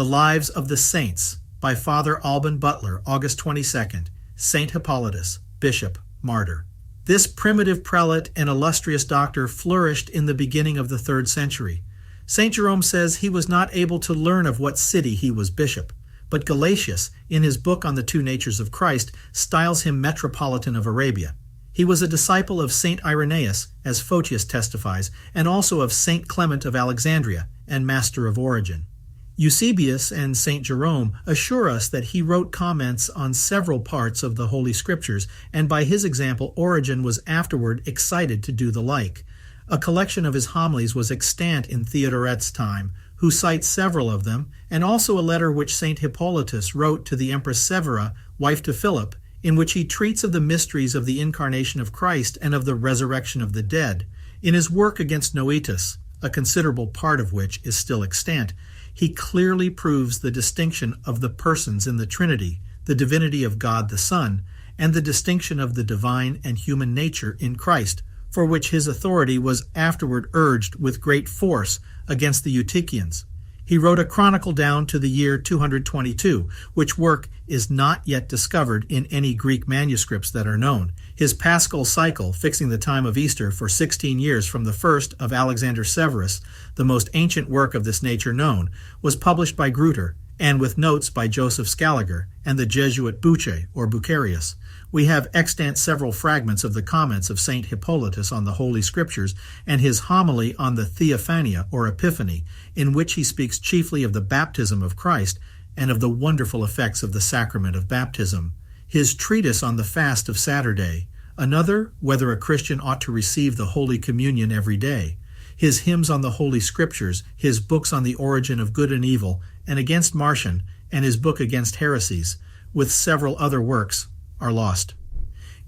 The Lives of the Saints by Father Alban Butler, August 22nd, St. Hippolytus, Bishop, Martyr. This primitive prelate and illustrious doctor flourished in the beginning of the 3rd century. St. Jerome says he was not able to learn of what city he was bishop, but Gelasius, in his book on the two natures of Christ, styles him Metropolitan of Arabia. He was a disciple of St. Irenaeus, as Photius testifies, and also of St. Clement of Alexandria, and master of Origen. Eusebius and St. Jerome assure us that he wrote comments on several parts of the Holy Scriptures, and by his example Origen was afterward excited to do the like. A collection of his homilies was extant in Theodoret's time, who cites several of them, and also a letter which St. Hippolytus wrote to the Empress Severa, wife to Philip, in which he treats of the mysteries of the Incarnation of Christ and of the resurrection of the dead. In his work against Noetus, a considerable part of which is still extant, he clearly proves the distinction of the persons in the Trinity, the divinity of God the Son, and the distinction of the divine and human nature in Christ, for which his authority was afterward urged with great force against the Eutychians. He wrote a chronicle down to the year 222, which work is not yet discovered in any Greek manuscripts that are known. His Paschal cycle, fixing the time of Easter for 16 years from the first of Alexander Severus, the most ancient work of this nature known, was published by Gruyter, and with notes by Joseph Scaliger and the Jesuit Bucce or Bucerius. We have extant several fragments of the comments of St. Hippolytus on the Holy Scriptures and his homily on the Theophania or Epiphany, in which he speaks chiefly of the baptism of Christ and of the wonderful effects of the sacrament of baptism. His treatise on the fast of Saturday, another, whether a Christian ought to receive the Holy Communion every day, his hymns on the Holy Scriptures, his books on the origin of good and evil, and against Martian, and his book against heresies, with several other works, are lost.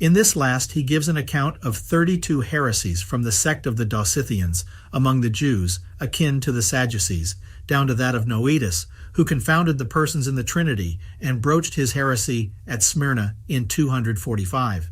In this last he gives an account of 32 heresies from the sect of the Dosithians among the Jews, akin to the Sadducees, down to that of Noetus, who confounded the persons in the Trinity and broached his heresy at Smyrna in 245.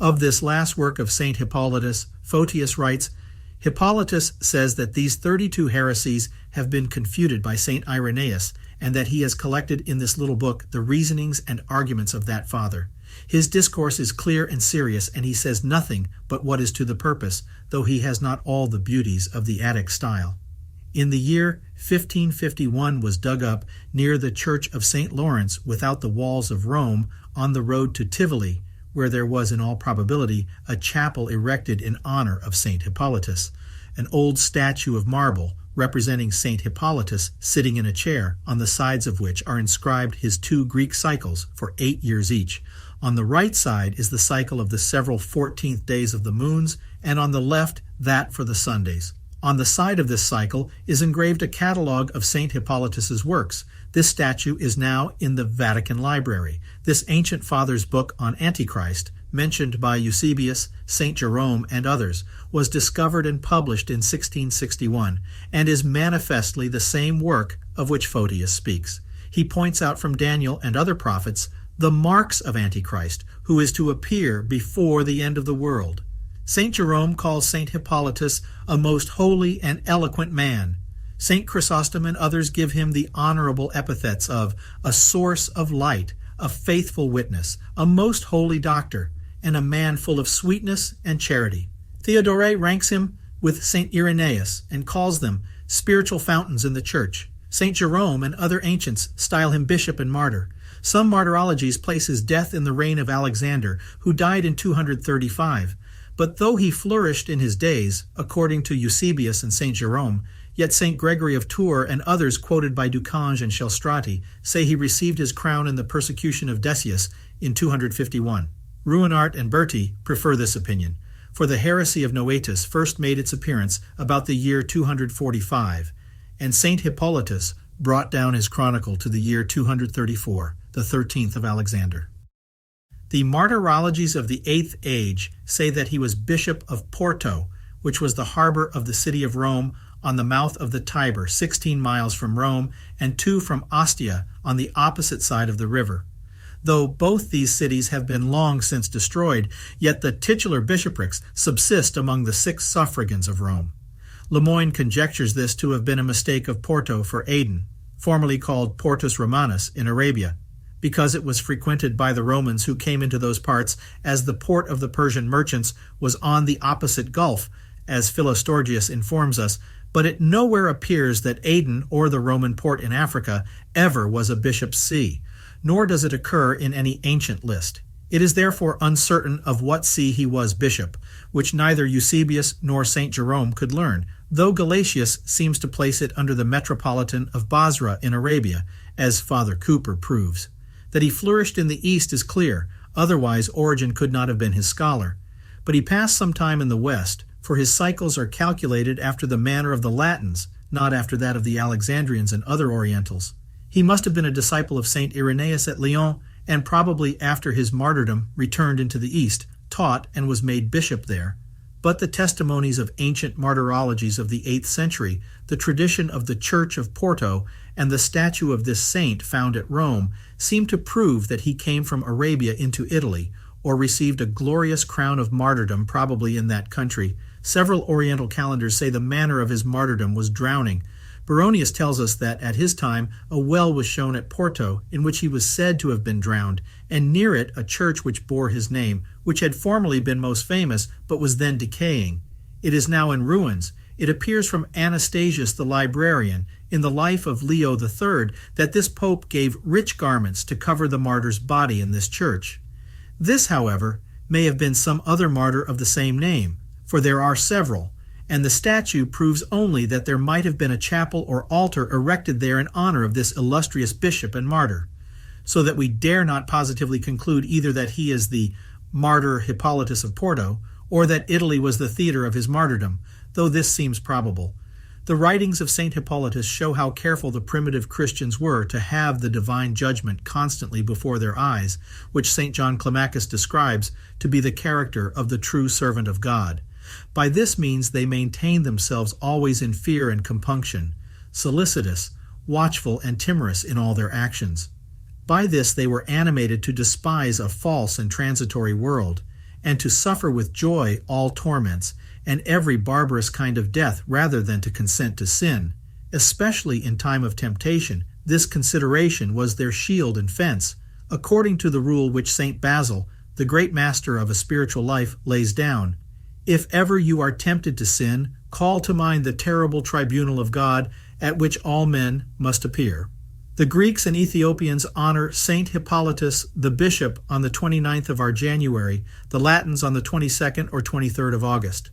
Of this last work of St. Hippolytus, Photius writes, Hippolytus says that these 32 heresies have been confuted by St. Irenaeus, and that he has collected in this little book the reasonings and arguments of that father. His discourse is clear and serious, and he says nothing but what is to the purpose, though he has not all the beauties of the Attic style. In the year 1551 was dug up near the church of St. Lawrence, without the walls of Rome, on the road to Tivoli, where there was in all probability a chapel erected in honor of St. Hippolytus, an old statue of marble representing St. Hippolytus sitting in a chair, on the sides of which are inscribed his 2 Greek cycles for 8 years each. On the right side is the cycle of the several 14th days of the moons, and on the left that for the Sundays. On the side of this cycle is engraved a catalogue of St. Hippolytus's works. This statue is now in the Vatican Library. This ancient father's book on Antichrist, mentioned by Eusebius, St. Jerome, and others, was discovered and published in 1661, and is manifestly the same work of which Photius speaks. He points out from Daniel and other prophets the marks of Antichrist, who is to appear before the end of the world. St. Jerome calls St. Hippolytus a most holy and eloquent man. St. Chrysostom and others give him the honorable epithets of a source of light, a faithful witness, a most holy doctor, and a man full of sweetness and charity. Theodoret ranks him with St. Irenaeus and calls them spiritual fountains in the Church. St. Jerome and other ancients style him bishop and martyr. Some martyrologies place his death in the reign of Alexander, who died in 235. But though he flourished in his days, according to Eusebius and St. Jerome, yet St. Gregory of Tours and others quoted by Ducange and Chelstrati say he received his crown in the persecution of Decius in 251. Ruinart and Berti prefer this opinion, for the heresy of Noetus first made its appearance about the year 245, and St. Hippolytus brought down his chronicle to the year 234, the 13th of Alexander. The martyrologies of the 8th age say that he was Bishop of Porto, which was the harbor of the city of Rome on the mouth of the Tiber, 16 miles from Rome, and 2 from Ostia on the opposite side of the river. Though both these cities have been long since destroyed, yet the titular bishoprics subsist among the 6 suffragans of Rome. Lemoyne conjectures this to have been a mistake of Porto for Aden. formerly called Portus Romanus in Arabia, because it was frequented by the Romans who came into those parts, as the port of the Persian merchants was on the opposite gulf, as Philostorgius informs us, but it nowhere appears that Aden or the Roman port in Africa ever was a bishop's see, nor does it occur in any ancient list. It is therefore uncertain of what see he was bishop, which neither Eusebius nor St. Jerome could learn, though Gelasius seems to place it under the metropolitan of Basra in Arabia, as Father Cooper proves. That he flourished in the East is clear, otherwise Origen could not have been his scholar. But he passed some time in the West, for his cycles are calculated after the manner of the Latins, not after that of the Alexandrians and other Orientals. He must have been a disciple of St. Irenaeus at Lyons, and probably after his martyrdom returned into the East, taught and was made bishop there. But the testimonies of ancient martyrologies of the 8th century, the tradition of the Church of Porto, and the statue of this saint found at Rome seem to prove that he came from Arabia into Italy, or received a glorious crown of martyrdom probably in that country. Several Oriental calendars say the manner of his martyrdom was drowning. Baronius tells us that at his time a well was shown at Porto in which he was said to have been drowned, and near it a church which bore his name, which had formerly been most famous but was then decaying. It is now in ruins. It appears from Anastasius the librarian in the life of Leo III that this pope gave rich garments to cover the martyr's body in this church. This, however, may have been some other martyr of the same name, for there are several, and the statue proves only that there might have been a chapel or altar erected there in honor of this illustrious bishop and martyr, so that we dare not positively conclude either that he is the martyr Hippolytus of Porto, or that Italy was the theater of his martyrdom, though this seems probable. The writings of St. Hippolytus show how careful the primitive Christians were to have the divine judgment constantly before their eyes, which St. John Climacus describes to be the character of the true servant of God. By this means they maintained themselves always in fear and compunction, solicitous, watchful, and timorous in all their actions. By this they were animated to despise a false and transitory world, and to suffer with joy all torments, and every barbarous kind of death rather than to consent to sin. Especially in time of temptation, this consideration was their shield and fence, according to the rule which St. Basil, the great master of a spiritual life, lays down. If ever you are tempted to sin, call to mind the terrible tribunal of God at which all men must appear. The Greeks and Ethiopians honor Saint Hippolytus the bishop on the 29th of our January, the Latins on the 22nd or 23rd of August.